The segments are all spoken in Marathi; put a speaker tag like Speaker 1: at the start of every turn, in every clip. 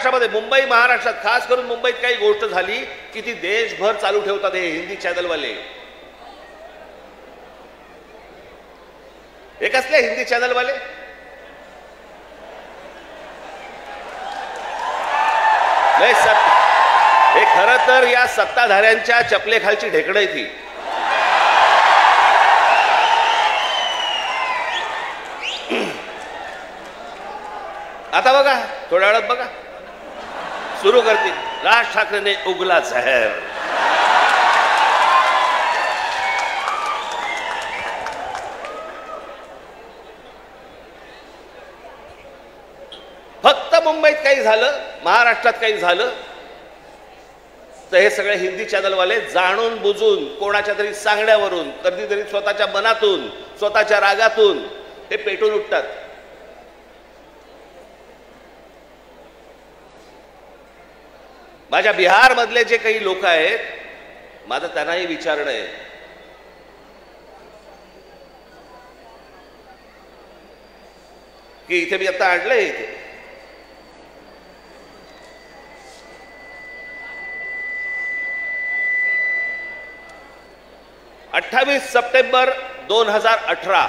Speaker 1: महाराष्ट्रामध्ये, मुंबई महाराष्ट्रात, खास करून मुंबईत काही गोष्ट झाली की ती देशभर चालू ठेवतात हे हिंदी चॅनलवाले. हे कसले हिंदी चॅनलवाले? हे खरं तर या सत्ताधाऱ्यांच्या चपलेखालची ढेकणं आहे ती. आता बघा, थोड्या वेळात बघा सुरू करतील, राज ठाकरेने उगला जहर. फक्त मुंबईत काही झालं, महाराष्ट्रात काही झालं तर हे सगळे हिंदी चॅनलवाले जाणून बुजून कोणाच्या तरी सांगण्यावरून, कधीतरी स्वतःच्या मनातून, स्वतःच्या रागातून हे पेटून उठतात. माझ्या बिहार मधले जे काही लोक आहेत, माझं त्यांनाही विचारणं आहे की इथे मी आता आणलंय, इथे 28 सप्टेंबर 2018,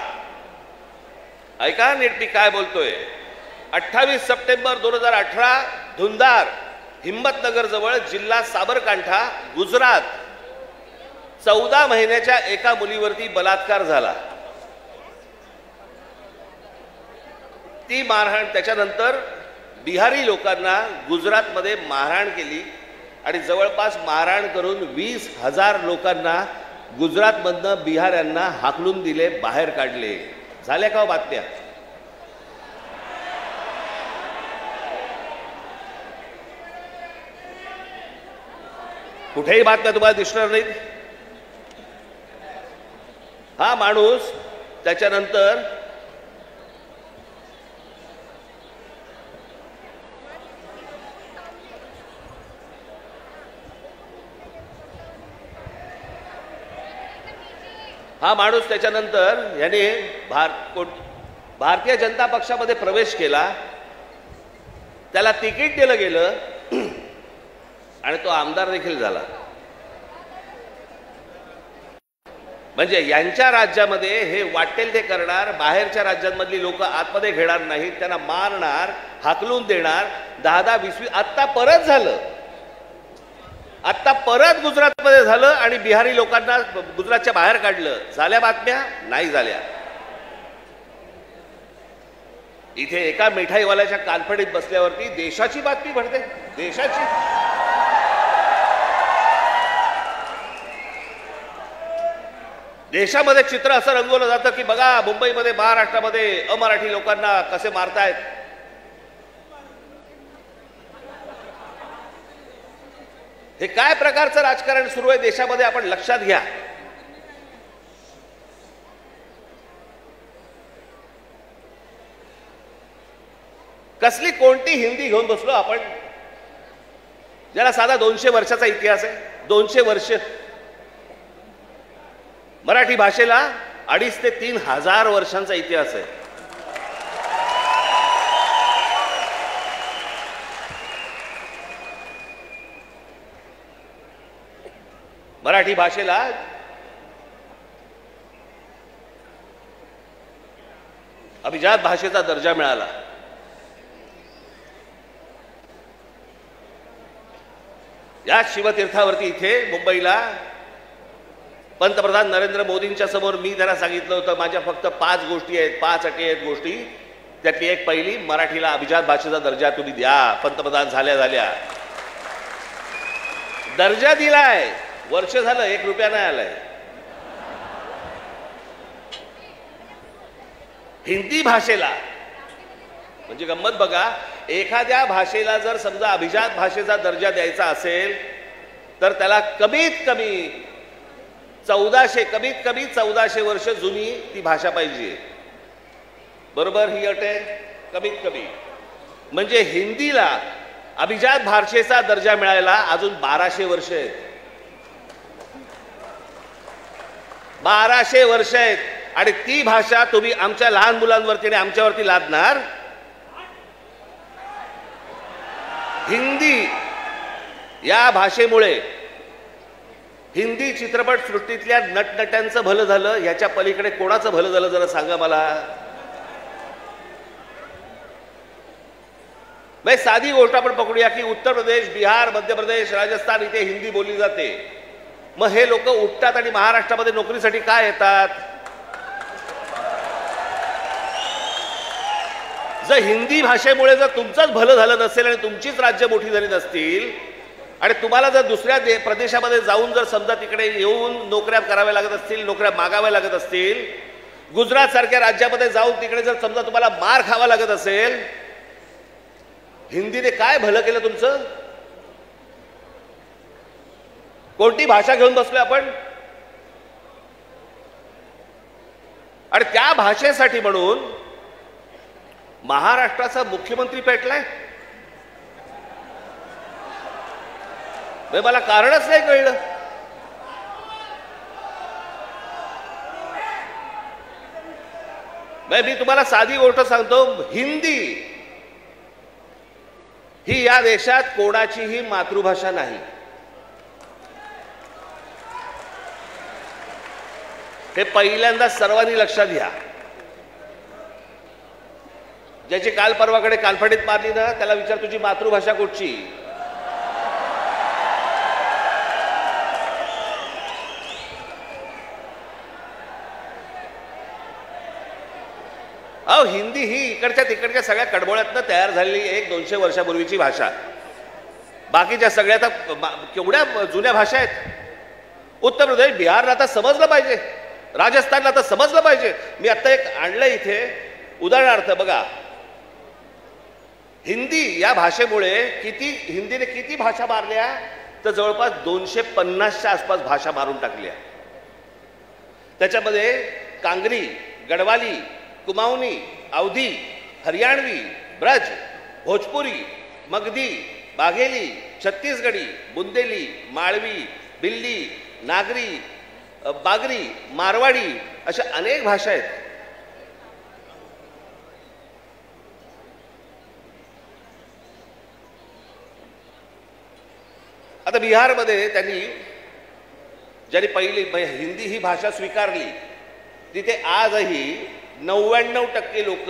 Speaker 1: ऐका नीट मी काय बोलतोय. 28 सप्टेंबर 2018 धुंदार, हिम्मतनगर जवळ, जिल्हा साबरकांठा, गुजरात, 14 महिन्याच्या एका मुलीवरती बलात्कार झाला. ती मारहाण, त्याच्यानंतर बिहारी लोकांना गुजरातमध्ये मारहाण केली आणि जवळपास मारहाण करून 20,000 लोकांना गुजरातमधनं बिहाऱ्यांना हाकलून दिले, बाहेर काढले. झाल्या का बातम्या? कुठेही बातम्या तुम्हाला दिसणार नाहीत. हा माणूस त्याच्यानंतर याने भारतीय जनता पक्षामध्ये प्रवेश केला, त्याला तिकीट दिलं गेलं आणि तो आमदार देखील झाला. म्हणजे यांच्या राज्यामध्ये हे वाटेल ते करणार, बाहेरच्या राज्यांमधली लोक आतमध्ये घेणार नाहीत, त्यांना मारणार, हाकलून देणार. 10-20 आत्ता परत झालं, आत्ता परत गुजरातमध्ये झालं आणि बिहारी लोकांना गुजरातच्या बाहेर काढलं. झाल्या बातम्या? नाही झाल्या. इथे एका मिठाईवाल्याच्या कानफडीत बसल्यावरती देशाची बातमी भरते, देशाची. देशामध्ये चित्र असं रंगवलं जातं की बघा मुंबईमध्ये, महाराष्ट्रामध्ये अमराठी लोकांना कसे मारतायत. हे काय प्रकारचं राजकारण सुरू आहे देशामध्ये, आपण लक्षात घ्या. कसली कोणती हिंदी घेऊन बसलो आपण, ज्याला साधा 200 वर्षाचा इतिहास आहे. 200 वर्ष. मराठी भाषेला 2,500 ते 3,000 वर्षांचा इतिहास आहे. मराठी भाषेला अभिजात भाषेचा दर्जा मिळाला. या शिवतीर्थावरती इथे मुंबईला पंतप्रधान नरेंद्र मोदींच्या समोर मी त्यांना सांगितलं होतं, माझ्या फक्त 5 गोष्टी आहेत, 5 अटी आहेत गोष्टी. त्यातली एक पहिली, मराठीला अभिजात भाषेचा दर्जा तुम्ही द्या. पंतप्रधान झाल्या दर्जा दिलाय, वर्ष झालं, 1 रुपया नाही आलाय. हिंदी भाषेला म्हणजे गंमत बघा, एखाद्या भाषेला जर समजा अभिजात भाषेचा दर्जा द्यायचा असेल तर त्याला कमीत कमी 1400 वर्ष जुनी ती भाषा पाहिजे. बरोबर? ही अट आहे कमीत कमी. म्हणजे हिंदीला अभिजात भाषेचा दर्जा मिळायला अजून 1200 वर्ष आहेत. 1200 वर्ष आहेत आणि ती भाषा तुम्ही आमच्या लहान मुलांवरती आणि आमच्यावरती लादणार. हिंदी या भाषेमुळे हिंदी चित्रपट सृष्टीतल्या नटनट्यांचं भलं झालं, याच्या पलीकडे कोणाचं भलं झालं जरा सांगा मला. साधी गोष्ट आपण पकडूया की उत्तर प्रदेश, बिहार, मध्य प्रदेश, राजस्थान इथे हिंदी बोलली जाते. मग हे लोक उठतात आणि महाराष्ट्रामध्ये नोकरीसाठी काय येतात? जर हिंदी भाषेमुळे जर तुमचंच भलं झालं नसेल आणि तुमचीच राज्य मोठी झाली नसतील आणि तुम्हाला जर दुसऱ्या प्रदेशामध्ये जाऊन जर समजा तिकडे येऊन नोकऱ्या कराव्या लागत असतील, नोकऱ्या मागाव्या लागत असतील, गुजरात सारख्या राज्यामध्ये जाऊन तिकडे जर समजा तुम्हाला मार खावा लागत असेल, हिंदीने काय भलं केलं तुमचं? कोणती भाषा घेऊन बसलोय आपण? आणि त्या भाषेसाठी म्हणून महाराष्ट्राचा मुख्यमंत्री पेटलाय. मला कारणच नाही कळलं. मी तुम्हाला साधी गोष्ट सांगतो, हिंदी ही या देशात कोणाचीही मातृभाषा नाही. हे पहिल्यांदा सर्वांनी लक्षात घ्या. ज्याची काल परवाकडे कानफडीत मारली ना, त्याला विचार तुझी मातृभाषा कुठची? अहो, हिंदी ही इकडच्या तिकडच्या सगळ्या कडबोळ्यातनं तयार झालेली 100-200 वर्षापूर्वीची भाषा. बाकीच्या सगळ्या तर केवढ्या जुन्या भाषा आहेत. उत्तर प्रदेश, बिहारला आता समजलं पाहिजे, राजस्थानला आता समजलं पाहिजे. मी आता एक आणलं इथे उदाहरणार्थ बघा. हिंदी या भाषेमुळे हिंदीने किती भाषा मारल्या? तर जवळपास 250च्या आसपास भाषा मारून टाकल्या. त्याच्यामध्ये कांगरी, गढ़वाली, कुमाऊनी, अवधी, हरियाणवी, ब्रज, भोजपुरी, मगधी, बाघेली, छत्तीसगढ़ी, बुंदेली, माळवी, बिल्ली, नागरी, बागरी, मारवाडी अशा अनेक भाषा आहेत. आता बिहारमध्ये ज्यांनी पहिली हिंदी ही भाषा स्वीकारली, तिथे आजही 99% लोक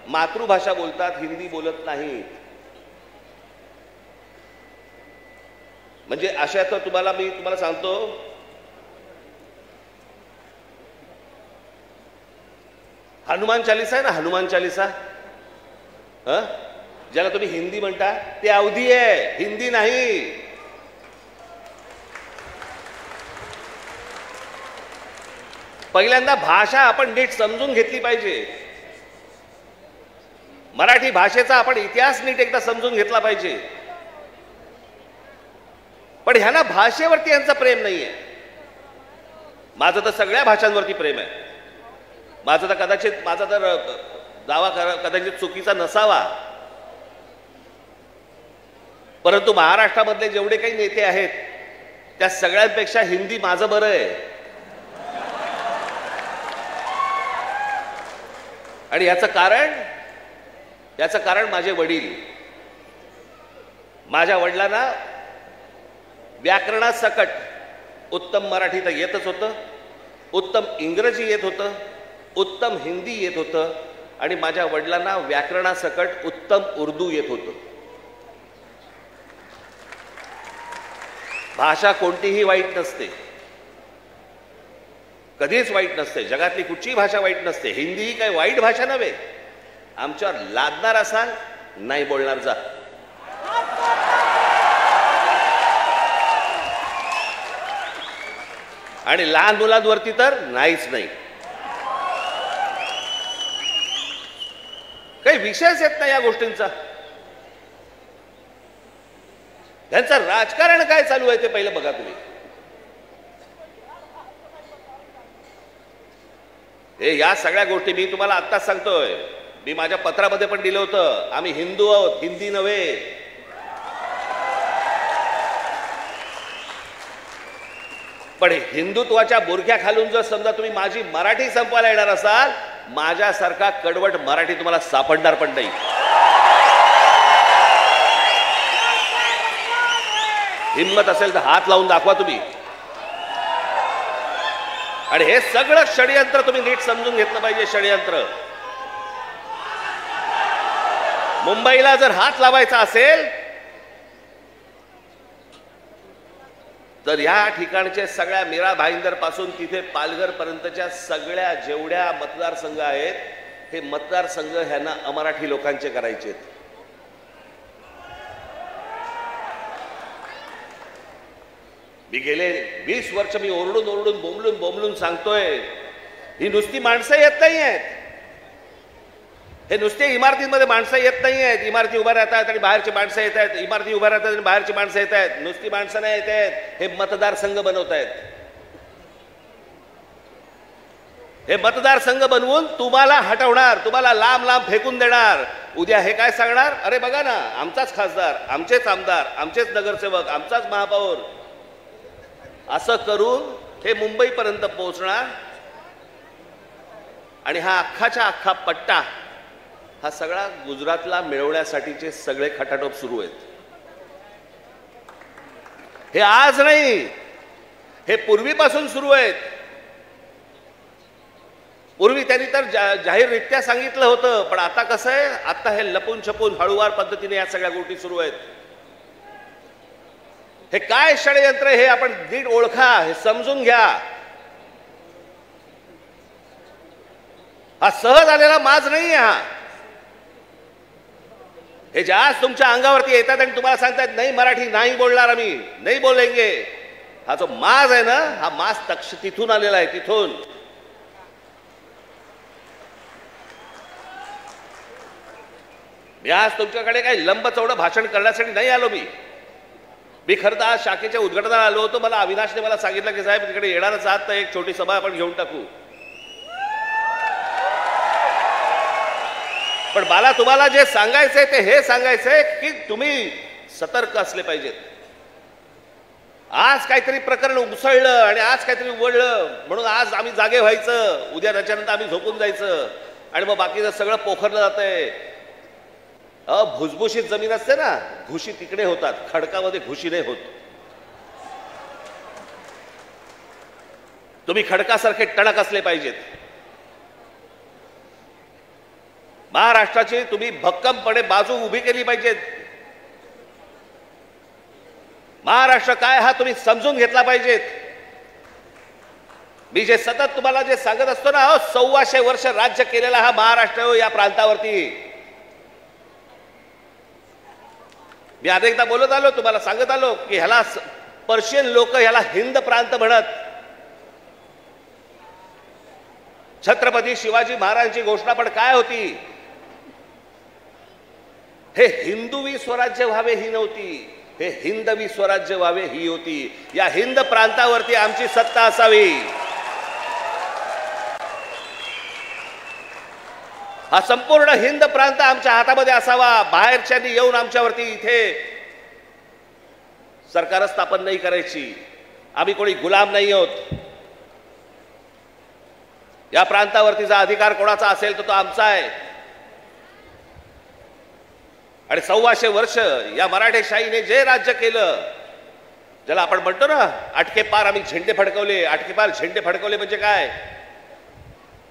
Speaker 1: मातृभाषा बोलतात, हिंदी बोलत नाहीत. म्हणजे अशा तर मी तुम्हाला सांगतो, हनुमान चालीसा आहे ना, हनुमान चालीसा, ज्याला तुम्ही हिंदी म्हणता, ते अवधी आहे, हिंदी नाही. पहिल्यांदा भाषा आपण नीट समजून घेतली पाहिजे. मराठी भाषेचा आपण इतिहास नीट एकदा समजून घेतला पाहिजे. पण ह्यांना भाषेवरती यांचं प्रेम नाहीये. माझं तर सगळ्या भाषांवरती प्रेम आहे. माझा तर दावा कदाचित चुकीचा नसावा, परंतु महाराष्ट्रामधले जेवढे काही नेते आहेत त्या सगळ्यांपेक्षा हिंदी माझं बरं आहे. आणि याचं कारण माझे वडील. माझ्या वडिलांना व्याकरणासकट उत्तम मराठी तर येतच होतं, उत्तम इंग्रजी येत होतं, उत्तम हिंदी येत होतं, आणि माझ्या वडिलांना व्याकरणासकट उत्तम उर्दू येत होतं. भाषा कोणतीही वाईट नसते, कधीच वाईट नसते. जगातली कुठचीही भाषा वाईट नसते. हिंदी ही काही वाईट भाषा नव्हे. आमच्यावर लादणार असाल, नाही बोलणार जा. आणि लहान मुलांवरती तर नाहीच नाही. काही विषयच येत नाही या गोष्टींचा. त्यांचं राजकारण काय चालू आहे ते पहिलं बघा तुम्ही. या सगळ्या गोष्टी मी तुम्हाला आत्ताच सांगतोय. मी माझ्या पत्रामध्ये पण दिलं होतं, आम्ही हिंदू आहोत, हिंदी नव्हे. पण हिंदुत्वाच्या बुरख्या खालून जर समजा तुम्ही माझी मराठी संपवायला येणार असाल, माझ्यासारखा कडवट मराठी तुम्हाला सापडणार पण नाही. हिम्मत असेल तर हात लावून दाखवा तुम्ही. आणि हे सगळं षडयंत्र तुम्ही नीट समजून घेतलं पाहिजे. षडयंत्र मुंबईला जर हात लावायचा असेल तर या ठिकाणचे सगळ्या मीरा भाईंदर पासून तिथे पालघर पर्यंतच्या सगळ्या जेवढ्या मतदारसंघ आहेत हे मतदारसंघ ह्यांना अमराठी लोकांचे करायचे. मी गेले 20 वर्ष मी ओरडून ओरडून बोंबलून बोंबलून सांगतोय, ही नुसती माणसं येत नाही आहेत. हे नुसते इमारतींमध्ये माणसं येत नाही आहेत. इमारती उभ्या राहतात आणि बाहेरची माणसं येत आहेत. इमारती उभ्या राहतात आणि बाहेरची माणसं येत आहेत. नुसती माणसं नाही येत आहेत, हे मतदारसंघ बनवत आहेत. हे मतदारसंघ बनवून तुम्हाला हटवणार, तुम्हाला लांब लांब फेकून देणार. उद्या हे काय सांगणार, अरे बघा ना आमचाच खासदार, आमचेच आमदार, आमचेच नगरसेवक, आमचाच महापौर. असं करून हे मुंबईपर्यंत पोहोचणार. आणि हा अख्खाच्या अख्खा पट्टा हा सगळा गुजरातला मिळवण्यासाठीचे सगळे खटाटोप सुरू आहेत. हे आज नाही, हे पूर्वीपासून सुरू आहेत. पूर्वी त्यांनी तर जाहीररित्या सांगितलं होतं, पण आता कसं आहे, आता हे लपून छपून हळूवार पद्धतीने या सगळ्या गोष्टी सुरू आहेत. हे काय षडयंत्र हे आपण नीट ओळखा, हे समजून घ्या. हा सहज आलेला माज नाही. हे जे आज तुमच्या अंगावरती येतात आणि तुम्हाला सांगतात नाही मराठी नाही बोलणार, आम्ही नाही बोलेंगे, हा जो माज आहे ना, हा माज तिथून आलेला आहे. तिथून मी आज तुमच्याकडे काही लंब चौडं भाषण करण्यासाठी नाही आलो. मी खरं तर आज शाखेच्या उद्घाटनाला आलो होतो. मला अविनाशने मला सांगितलं की साहेब तिकडे येणारच आहात तर एक छोटी सभा आपण घेऊन टाकू. पण मला तुम्हाला जे सांगायचंय ते हे सांगायचंय की तुम्ही सतर्क असले पाहिजेत. आज काहीतरी प्रकरण उसळलं आणि आज काहीतरी उघडलं म्हणून आज आम्ही जागे व्हायचं, उद्या त्याच्यानंतर आम्ही झोपून जायचं आणि मग बाकीचं सगळं पोखरलं जातंय. भुसभुशीत जमीन असते ना, घुशी तिकडे होतात, खडकामध्ये घुशी नाही होत. तुम्ही खडकासारखे टणक असले पाहिजेत. महाराष्ट्राची तुम्ही भक्कमपणे बाजू उभी केली पाहिजे. महाराष्ट्र काय हा तुम्ही समजून घेतला पाहिजेत. मी जे सतत तुम्हाला जे सांगत असतो ना, 1400 वर्ष राज्य केलेला हा महाराष्ट्र या प्रांतावरती. मी अनेकदा बोलत आलो, तुम्हाला सांगत आलो की ह्याला पर्शियन लोक ह्याला हिंद प्रांत म्हणत. छत्रपती शिवाजी महाराजांची घोषणा पण काय होती, हे हिंदवी स्वराज्य व्हावे ही नव्हती, हे हिंदवी स्वराज्य व्हावे ही होती. या हिंद प्रांतावरती आमची सत्ता असावी. हा संपूर्ण हिंद प्रांत आमच्या हातामध्ये असावा. बाहेरच्यांनी येऊन आमच्यावरती इथे सरकार स्थापन नाही करायची. आम्ही कोणी गुलाम नाही आहोत. या प्रांतावरतीचा अधिकार कोणाचा असेल तर तो आमचा आहे. आणि 1400 वर्ष या मराठेशाहीने जे राज्य केलं, ज्याला आपण म्हणतो ना अटके पार आम्ही झेंडे फडकवले. अटके पार झेंडे फडकवले म्हणजे काय,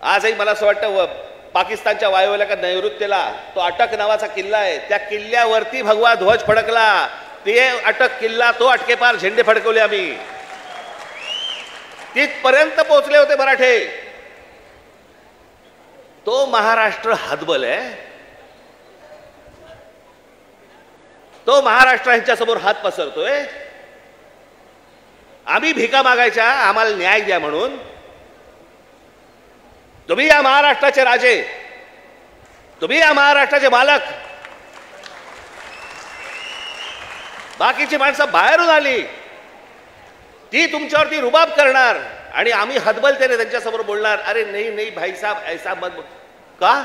Speaker 1: आजही मला असं वाटतं पाकिस्तानच्या वायुव्याला नैऋत्यला तो अटक नावाचा किल्ला आहे, त्या किल्ल्यावरती भगवा ध्वज फडकला. ते अटक किल्ला, तो अटके पार झेंडे फडकवले आम्ही. तिथपर्यंत पोहोचले होते मराठे. तो महाराष्ट्र हतबल आहे. तो महाराष्ट्र यांच्यासमोर हात पसरतोय. आम्ही भिका मागायच्या आम्हाला न्याय द्या म्हणून. तुम्ही या महाराष्ट्राचे राजे, तुम्ही या महाराष्ट्राचे मालक. बाकीची माणसं बाहेरून आली, ती तुमच्यावरती रुबाब करणार आणि आम्ही हतबलतेने त्यांच्यासमोर बोलणार, अरे नाही नाही भाई साहब ऐसा मत. का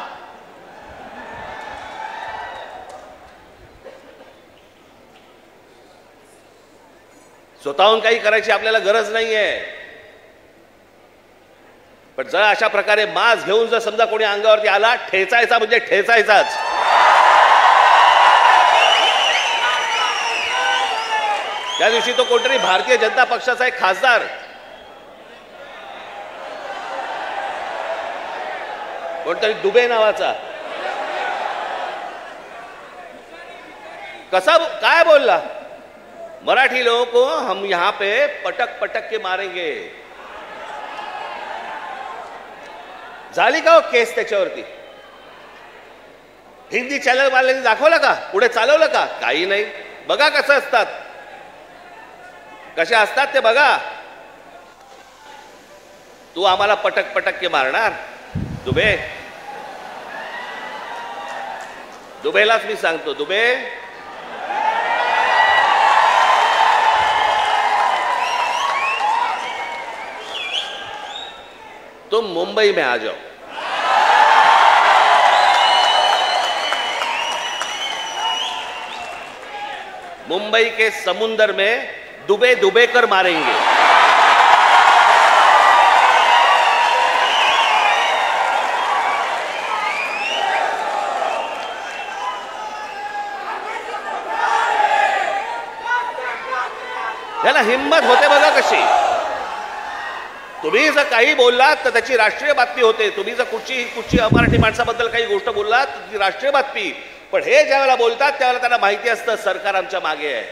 Speaker 1: स्वतःहून काही करायची आपल्याला गरज नाहीये. पण जर अशा प्रकारे माज घेऊन जर समजा कोणी अंगावरती आला, ठेचायचा म्हणजे ठेचायचाच. त्या दिवशी तो कोणतरी भारतीय जनता पक्षाचा एक खासदार कोणतरी दुबे नावाचा कसा काय बोलला, मराठी लोगों को हम यहां पे पटक पटक के मारेंगे. झाली का हो केस त्याच्यावरती? हिंदी चॅनल वाल्यांनी दाखवलं का? पुढे चालवलं का? काही नाही. बघा कसं असतात, कशा असतात ते बघा. तू आम्हाला पटक पटक के मारणार दुबे? दुबेलाच मी सांगतो, दुबे तुम मुंबई में आ जाओ. मुंबई के समुंदर में डूबे डूबे कर मारेंगे. त्याला हिम्मत होते बघा कशी. तुम्ही जर काही बोललात तर त्याची राष्ट्रीय बातमी होते. तुम्ही जर कुठची मराठी माणसाबद्दल काही गोष्ट बोललात तर ती राष्ट्रीय बातमी. पण हे ज्यावेळेला बोलतात त्यावेळेला त्यांना माहिती असतं सरकार आमच्या मागे आहे.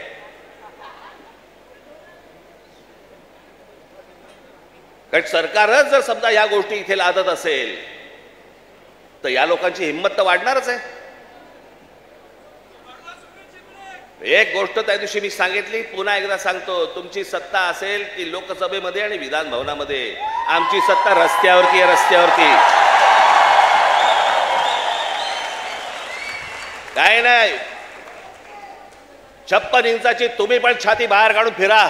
Speaker 1: कारण सरकारच जर समजा या गोष्टी इथे लादत असेल तर या लोकांची हिंमत तर वाढणारच आहे. एक गोष्ट त्या दिवशी मी सांगितली, पुन्हा एकदा सांगतो, तुमची सत्ता असेल ती लोकसभेमध्ये आणि विधान भवनामध्ये. आमची सत्ता रस्त्यावरती आहे, रस्त्यावरती. काय नाही, 56 इंचाची तुम्ही पण छाती बाहेर काढून फिरा.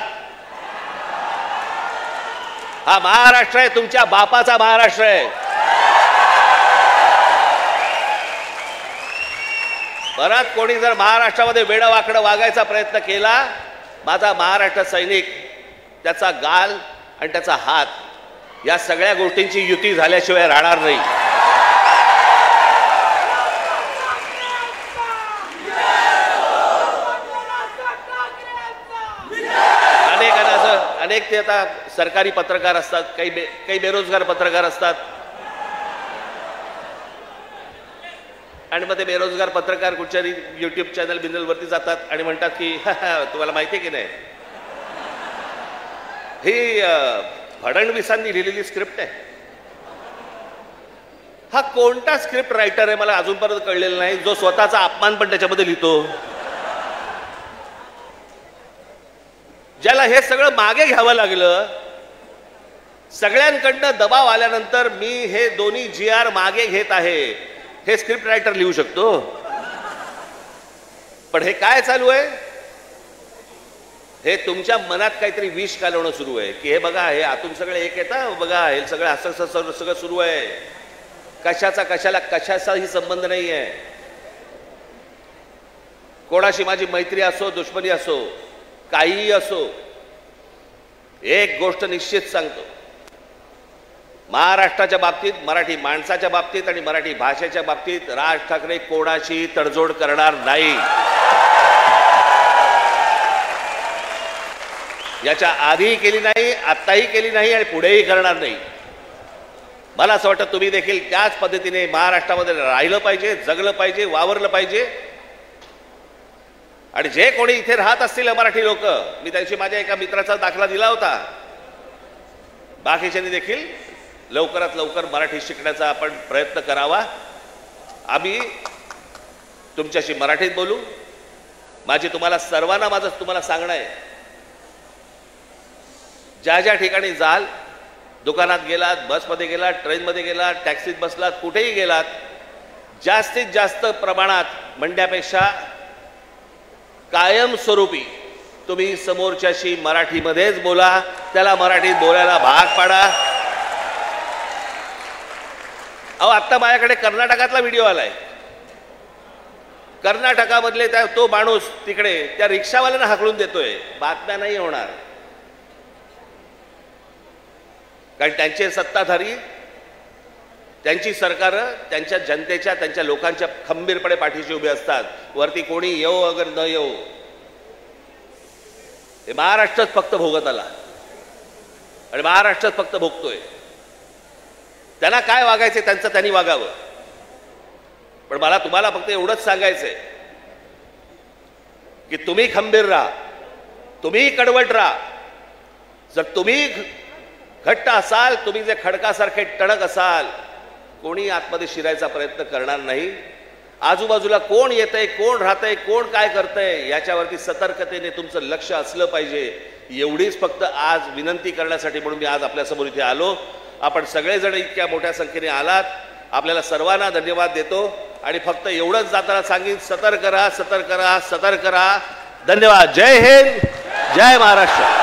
Speaker 1: हा महाराष्ट्र आहे, तुमच्या बापाचा महाराष्ट्र आहे. परत कोणी जर महाराष्ट्रामध्ये वेडं वाकडं वागायचा प्रयत्न केला, माझा महाराष्ट्र सैनिक त्याचा गाल आणि त्याचा हात या सगळ्या गोष्टींची युती झाल्याशिवाय राहणार नाही. अनेक ते आता सरकारी पत्रकार असतात, काही बेरोजगार पत्रकार असतात. आणि मग ते बेरोजगार पत्रकार कुठच्या युट्यूब चॅनल बिनलवरती जातात आणि म्हणतात की तुम्हाला माहिती आहे की नाही, ही फडणवीसांनी लिहिलेली स्क्रिप्ट आहे. हा कोणता स्क्रिप्ट रायटर आहे मला अजूनपर्यंत कळलेला नाही, जो स्वतःचा अपमान पण त्याच्यामध्ये लिहितो. ज्याला हे सगळं मागे घ्यावं लागलं, सगळ्यांकडनं दबाव आल्यानंतर मी हे दोन्ही GR मागे घेत आहे, हे स्क्रिप्ट रायटर लिहू शकतो. पण हे काय चालू आहे? हे तुमच्या मनात काहीतरी विष कालवणं सुरू आहे की हे बघा, हे आतून सगळे एक येतं, बघा हे सगळं असं सगळं सुरू आहे. कशाचा कशाला कशाचाही संबंध नाही आहे. कोणाशी माझी मैत्री असो, दुश्मनी असो, काहीही असो, एक गोष्ट निश्चित सांगतो, महाराष्ट्राच्या बाबतीत, मराठी माणसाच्या बाबतीत आणि मराठी भाषेच्या बाबतीत राज ठाकरे कोणाशी तडजोड करणार नाही. याच्या आधीही केली नाही, आत्ताही केली नाही आणि पुढेही करणार नाही. मला असं वाटतं तुम्ही देखील त्याच पद्धतीने महाराष्ट्रामध्ये राहिलं पाहिजे, जगलं पाहिजे, वावरलं पाहिजे. आणि जे कोणी इथे राहत असतील मराठी लोक, मी त्यांची माझ्या एका मित्राचा दाखला दिला होता, बाकीच्यांनी देखील लवकरात लवकर मराठी शिकण्याचा आपण प्रयत्न करावा. आम्ही तुमच्याशी मराठीत बोलू. माझी तुम्हाला सर्वांना माझं तुम्हाला सांगणं आहे, ज्या ज्या ठिकाणी जाल, दुकानात गेलात, बसमध्ये गेलात, ट्रेनमध्ये गेलात, टॅक्सीत बसलात, कुठेही गेलात, जास्तीत जास्त प्रमाणात म्हणण्यापेक्षा कायमस्वरूपी तुम्ही समोरच्याशी मराठीमध्येच बोला, त्याला मराठीत बोलायला भाग पाडा. अहो, आत्ता माझ्याकडे कर्नाटकातला व्हिडिओ आलाय. कर्नाटकामधले तो माणूस तिकडे त्या रिक्षावाल्यांना हाकलून देतोय. बातम्या नाही होणार, कारण त्यांचे सत्ताधारी, त्यांची सरकारं त्यांच्या जनतेच्या, त्यांच्या लोकांच्या खंबीरपणे पाठीशी उभे असतात. वरती कोणी येऊ अगर न येऊ. हे महाराष्ट्रात फक्त भोगत आला आणि महाराष्ट्रात फक्त भोगतोय. त्यांना काय वागायचं त्यांचं त्यांनी वागावं. पण मला तुम्हाला फक्त एवढंच सांगायचंय की तुम्ही खंबीर राहा, तुम्ही कडवट राहा. जर तुम्ही घट्ट असाल, तुम्ही जे खडकासारखे टणक असाल, कोणी आतमध्ये शिरायचा प्रयत्न करणार नाही. आजूबाजूला कोण येतंय, कोण राहतंय, कोण काय करतंय याच्यावरती सतर्कतेने तुमचं लक्ष असलं पाहिजे. एवढीच फक्त आज विनंती करण्यासाठी म्हणून मी आज आपल्यासमोर इथे आलो. आपण सगळेजण इतक्या मोठ्या संख्येने आलात, आपल्याला सर्वांना धन्यवाद देतो आणि फक्त एवढंच जाताना सांगेन, सतर्क राहा, सतर्क राहा, सतर्क राहा. धन्यवाद. जय हिंद, जय महाराष्ट्र.